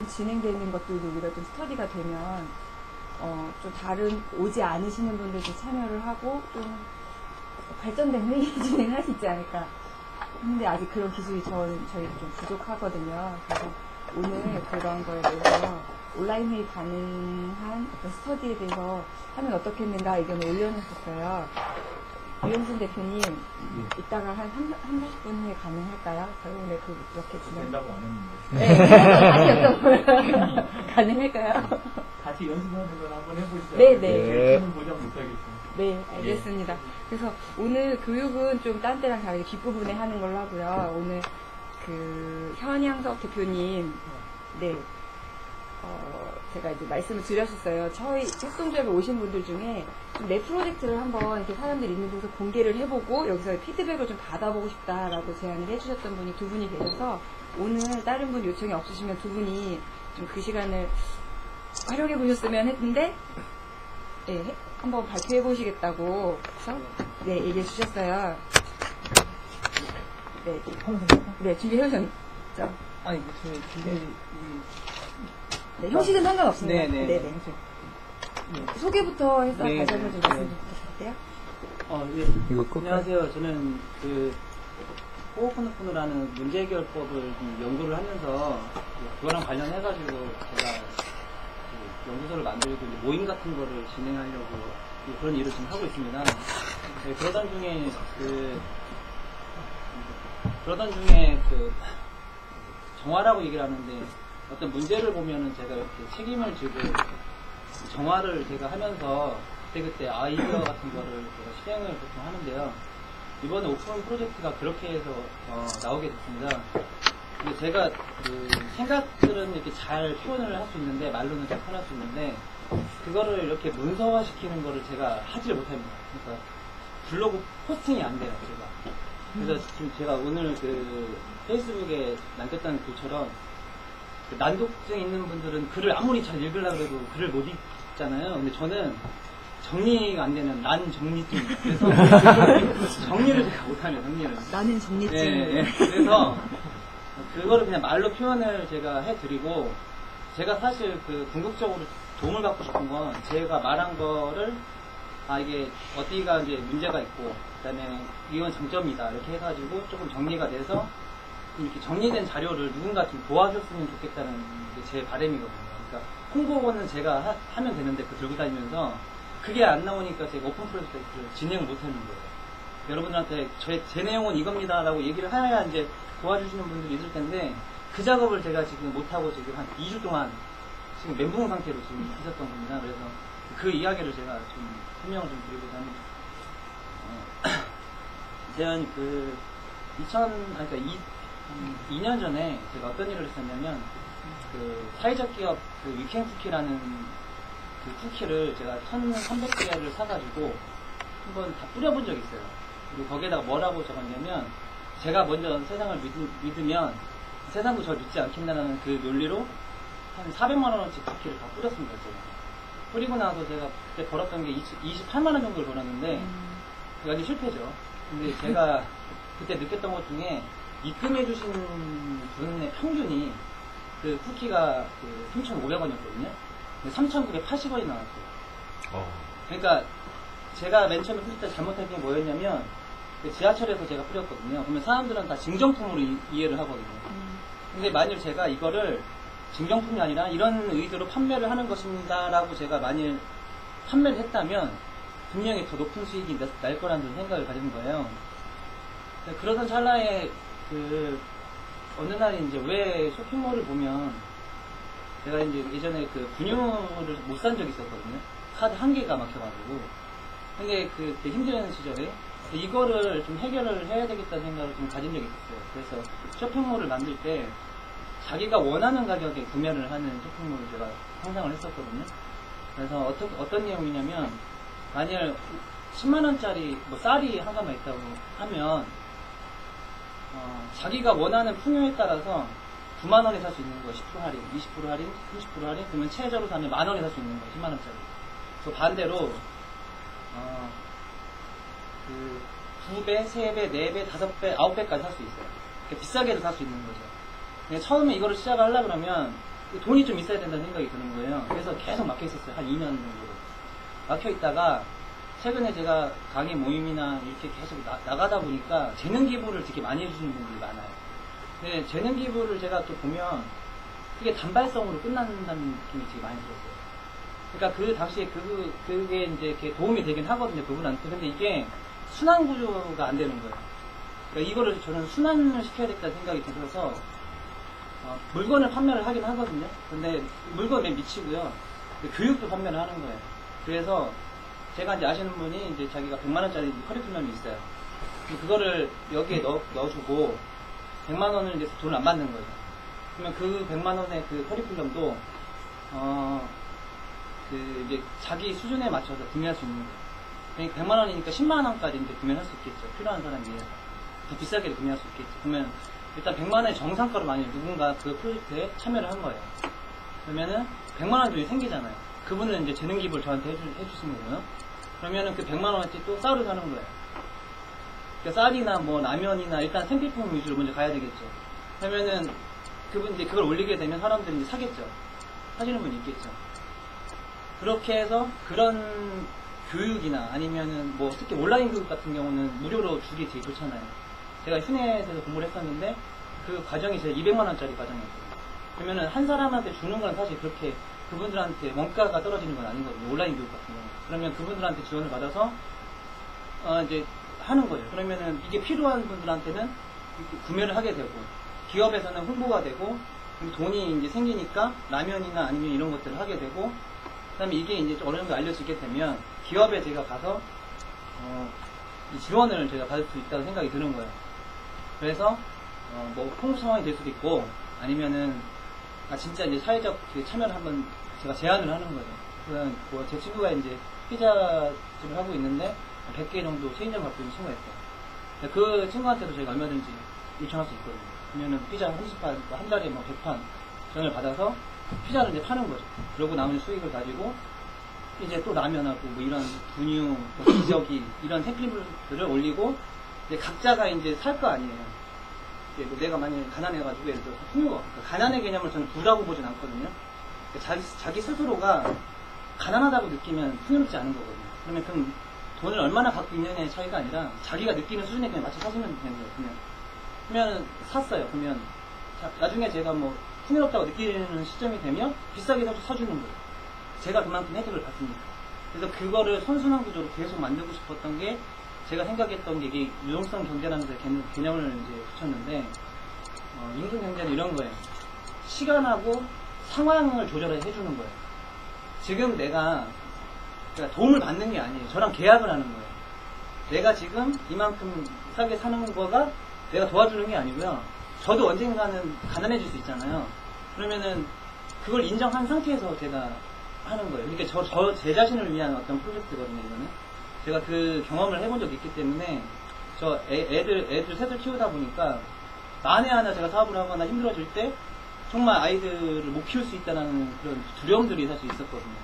진행되는 것들도 우리가 좀 스터디가 되면 좀 다른 오지 않으시는 분들도 참여를 하고 좀 발전된 회의 진행할 수 있지 않을까. 근데 아직 그런 기술이 저희가 좀 부족하거든요. 그래서 오늘 그런 거에 대해서 온라인 회의 가능한 어떤 스터디에 대해서 하면 어떻겠는가 의견을 올려놓으셨어요. 유영순 대표님, 이따가 한 30분 후에 가능할까요? 저희 오늘 그렇게 된다고 안 했는데. 네, 다시 여쭤보면 가능할까요? 다시 연습하는 걸 한번 해보시죠. 네. 저는 보장 못하겠어요. 네, 알겠습니다. 그래서 오늘 교육은 좀 딴 때랑 다르게 뒷부분에 하는 걸로 하고요. 오늘 현양석 대표님, 네, 제가 이제 말씀을 드렸었어요. 저희 협동조합에 오신 분들 중에 내 프로젝트를 한번 이렇게 사람들이 있는 곳에서 공개를 해보고 여기서 피드백을 좀 받아보고 싶다라고 제안을 해주셨던 분이 두 분이 계셔서 오늘 다른 분 요청이 없으시면 두 분이 좀 그 시간을 활용해 보셨으면 했는데, 네, 한번 발표해 보시겠다고 그래서 네, 얘기해 주셨어요. 네, 네, 준비해 오셨죠? 아니, 네, 형식은 상관없습니다. 네네. 네네. 소개부터 해서 네, 다시 한번 좀 네. 말씀 좀 부탁드릴게요. 예. 이거 꼭 안녕하세요. 저는 호흡호노포노라는 문제 해결법을 좀 연구를 하면서 그거랑 관련해가지고 제가 연구소를 만들고 이제 모임 같은 거를 진행하려고 그런 일을 지금 하고 있습니다. 네, 그러던 중에 정화라고 얘기를 하는데 어떤 문제를 보면은 제가 이렇게 책임을 지고 정화를 제가 하면서 그때 아이디어 같은 거를 제가 실행을 보통 하는데요. 이번에 오픈 프로젝트가 그렇게 해서 나오게 됐습니다. 근데 제가 생각들은 이렇게 잘 표현을 할 수 있는데 말로는 잘 표현할 수 있는데 그거를 이렇게 문서화시키는 거를 제가 하지를 못합니다. 그러니까 블로그 포스팅이 안 돼요, 제가. 그래서 지금 제가 오늘 페이스북에 남겼다는 글처럼 난독증 있는 분들은 글을 아무리 잘 읽으려고 해도 글을 못 읽잖아요. 근데 저는 정리가 안 되는 난정리증. 그래서 정리를 제가 못하네요, 정리를. 나는 정리증. 네, 네. 그래서 그거를 그냥 말로 표현을 제가 해드리고 제가 사실 궁극적으로 도움을 받고 싶은 건 제가 말한 거를 이게 어디가 이제 문제가 있고 그다음에 이건 장점이다 이렇게 해가지고 조금 정리가 돼서 이렇게 정리된 자료를 누군가 좀 도와줬으면 좋겠다는 게 제 바람이거든요. 그러니까 홍보는 제가 하면 되는데 들고 다니면서 그게 안 나오니까 제가 오픈 프로젝트를 진행을 못 하는 거예요. 여러분들한테 제 내용은 이겁니다라고 얘기를 해야 이제 도와주시는 분들이 있을 텐데 그 작업을 제가 지금 못하고 지금 한 2주 동안 지금 멘붕 상태로 지금 있었던 겁니다. 그래서 그 이야기를 제가 좀 설명을 좀 드리고자 합니다. 제가 2년 전에 제가 어떤 일을 했었냐면 사회적 기업 위켄 쿠키라는 쿠키를 제가 1,300개를 사가지고 한번 다 뿌려본 적이 있어요. 그리고 거기에다가 뭐라고 적었냐면 제가 먼저 세상을 믿으면 세상도 저를 믿지 않겠다는 그 논리로 한 400만원어치 쿠키를 다 뿌렸습니다. 제가. 뿌리고 나서 제가 그때 벌었던 게 28만원 정도를 벌었는데 그게 아주 실패죠. 근데 제가 그때 느꼈던 것 중에 입금해주신 분의 평균이 쿠키가 3,500원이었거든요. 3,980원이 나왔어요. 그러니까 제가 맨 처음에 뿌릴 때 잘못한 게 뭐였냐면 지하철에서 제가 뿌렸거든요. 그러면 사람들은 다 증정품으로 이해를 하거든요. 근데 만일 제가 이거를 증정품이 아니라 이런 의도로 판매를 하는 것입니다 라고 제가 만일 판매를 했다면 분명히 더 높은 수익이 날 거라는 생각을 가진 거예요. 그러던 찰나에 어느 날에 이제 왜 쇼핑몰을 보면 제가 이제 예전에 분유를 못 산 적이 있었거든요. 카드 한 개가 막혀가지고. 근데 그때 힘든 시절에 이거를 좀 해결을 해야 되겠다는 생각을 좀 가진 적이 있었어요. 그래서 쇼핑몰을 만들 때 자기가 원하는 가격에 구매를 하는 쇼핑몰을 제가 상상을 했었거든요. 그래서 어떤 내용이냐면 만약 10만원짜리 쌀이 한 가마 있다고 하면 자기가 원하는 풍요에 따라서 9만원에 살 수 있는 거예요. 10% 할인, 20% 할인, 30% 할인. 그러면 최저로 사면 만원에 살 수 있는 거예요. 10만원짜리. 그 반대로 2배, 3배, 4배, 5배, 9배까지 살 수 있어요. 비싸게도 살 수 있는 거죠. 처음에 이거를 시작을 하려고 그러면 돈이 좀 있어야 된다는 생각이 드는 거예요. 그래서 계속 막혀 있었어요. 한 2년 정도로. 막혀 있다가 최근에 제가 강의 모임이나 이렇게 계속 나가다 보니까 재능 기부를 되게 많이 해주시는 분들이 많아요. 근데 재능 기부를 제가 또 보면 그게 단발성으로 끝난다는 느낌이 되게 많이 들었어요. 그러니까 그 당시에 그게 이제 이렇게 도움이 되긴 하거든요. 그분한테. 근데 이게 순환 구조가 안 되는 거예요. 그러니까 이거를 저는 순환을 시켜야 되겠다는 생각이 들어서 물건을 판매를 하긴 하거든요. 근데 물건에 미치고요. 교육도 판매를 하는 거예요. 그래서 제가 이제 아시는 분이 이제 자기가 100만원짜리 커리큘럼이 있어요. 그거를 여기에 넣어주고 100만원을 이제 돈을 안 받는 거예요. 그러면 그 100만원의 그 커리큘럼도 이제 자기 수준에 맞춰서 구매할 수 있는 거예요. 그러니까 100만원이니까 10만원까지 이제 구매할 수 있겠죠. 필요한 사람이 더 비싸게 구매할 수 있겠죠. 그러면 일단 100만원의 정상가로 만약에 누군가 그 프로젝트에 참여를 한 거예요. 그러면은 100만원 돈이 생기잖아요. 그분은 이제 재능 기부를 저한테 해주신 거고요. 그러면은 그 100만원어치 또 쌀을 사는 거예요. 그러니까 쌀이나 뭐 라면이나 일단 생필품 위주로 먼저 가야 되겠죠. 그러면은 그분 이제 그걸 올리게 되면 사람들이 이제 사겠죠. 사시는 분이 있겠죠. 그렇게 해서 그런 교육이나 아니면은 뭐 특히 온라인 교육 같은 경우는 무료로 주기 되게 좋잖아요. 제가 휴넷에서 공부를 했었는데 그 과정이 제 200만원짜리 과정이었어요. 그러면은 한 사람한테 주는 건 사실 그렇게 그분들한테 원가가 떨어지는 건 아니거든요. 온라인 교육 같은 경우. 그러면 그분들한테 지원을 받아서 이제 하는 거죠. 그러면은 이게 필요한 분들한테는 이렇게 구매를 하게 되고 기업에서는 홍보가 되고 돈이 이제 생기니까 라면이나 아니면 이런 것들을 하게 되고 그다음에 이게 이제 어느 정도 알려지게 되면 기업에 제가 가서 이 지원을 제가 받을 수 있다고 생각이 드는 거예요. 그래서 뭐 홍보 상황이 될 수도 있고 아니면은 진짜 이제 사회적 참여를 한번 제가 제안을 하는 거죠. 그냥 뭐 제 친구가 이제 피자집을 하고 있는데 100개 정도 체인점 갖고 있는 친구가 있어요. 그 친구한테도 저희가 얼마든지 요청할 수 있거든요. 그러면은 피자 30판, 한 달에 뭐 100판 전을 받아서 피자를 이제 파는 거죠. 그러고 남은 수익을 가지고 이제 또 라면하고 뭐 이런 분유, 뭐 기저귀 이런 생필품들을 올리고 이제 각자가 이제 살 거 아니에요. 뭐 내가 만약에 가난해가지고 예를 들어서 풍요가 가난의 개념을 저는 부라고 보진 않거든요. 자기 스스로가 가난하다고 느끼면 풍요롭지 않은 거거든요. 그럼 돈을 얼마나 갖고 있느냐의 차이가 아니라 자기가 느끼는 수준에 그냥 맞춰 사시면 되는 거예요. 그러면 샀어요. 그러면 나중에 제가 뭐 풍요롭다고 느끼는 시점이 되면 비싸게 사주는 거예요. 제가 그만큼 혜택을 받습니다. 그래서 그거를 선순환 구조로 계속 만들고 싶었던 게 제가 생각했던 게 이게 유동성 경제라는 개념을 이제 붙였는데 임금 경제는 이런 거예요. 시간하고 상황을 조절해 주는 거예요. 지금 내가 도움을 받는 게 아니에요. 저랑 계약을 하는 거예요. 내가 지금 이만큼 싸게 사는 거가 내가 도와주는 게 아니고요. 저도 언젠가는 가난해질 수 있잖아요. 그러면은 그걸 인정한 상태에서 제가 하는 거예요. 그러니까 제 자신을 위한 어떤 프로젝트거든요, 이거는. 제가 그 경험을 해본 적이 있기 때문에 저 애들 셋을 키우다 보니까 만에 하나 제가 사업을 하거나 힘들어질 때 정말 아이들을 못 키울 수 있다는 그런 두려움들이 사실 있었거든요.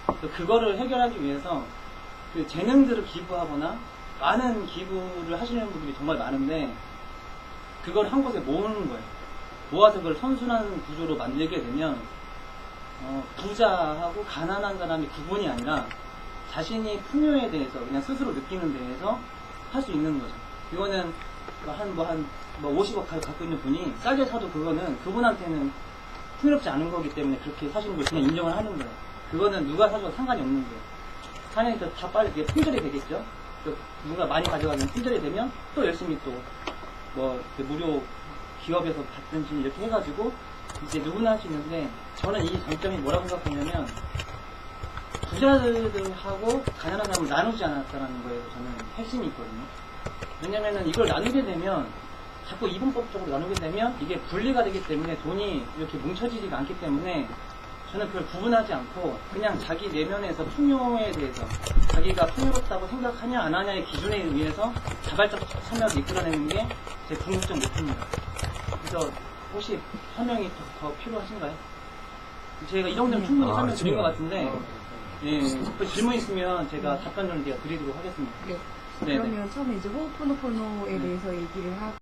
그래서 그거를 해결하기 위해서 그 재능들을 기부하거나 많은 기부를 하시는 분들이 정말 많은데 그걸 한 곳에 모으는 거예요. 모아서 그걸 선순환 구조로 만들게 되면 부자하고 가난한 사람이 구분이 아니라 자신이 풍요에 대해서 그냥 스스로 느끼는 데에서 할 수 있는 거죠. 이거는 한 50억 갖고 있는 분이 싸게 사도 그거는 그분한테는 풍요롭지 않은 거기 때문에 그렇게 사시는 걸 그냥 인정을 하는 거예요. 그거는 누가 사줘도 상관이 없는 거예요. 사냥이 다 빨리 품절이 되겠죠. 누가 많이 가져가면 품절이 되면 또 열심히 또 뭐 무료 기업에서 받든지 이렇게 해가지고 이제 누구나 할 수 있는데 저는 이 장점이 뭐라고 생각하냐면 부자들하고 가난한 사람을 나누지 않았다는 거에서 저는 핵심이 있거든요. 왜냐면은 이걸 나누게 되면 자꾸 이분법적으로 나누게 되면 이게 분리가 되기 때문에 돈이 이렇게 뭉쳐지지가 않기 때문에 저는 그걸 구분하지 않고 그냥 자기 내면에서 풍요에 대해서 자기가 풍요롭다고 생각하냐 안 하냐의 기준에 의해서 자발적 참여를 이끌어내는 게 제 궁극적 목표입니다. 그래서 혹시 설명이 더 필요하신가요? 제가 이 정도면 충분히 설명드린 것 같은데 예, 그 질문 있으면 제가 답변을 드리도록 하겠습니다. 네. 네네. 그러면 처음에 이제 호흡포노포노에 대해서 얘기를 하고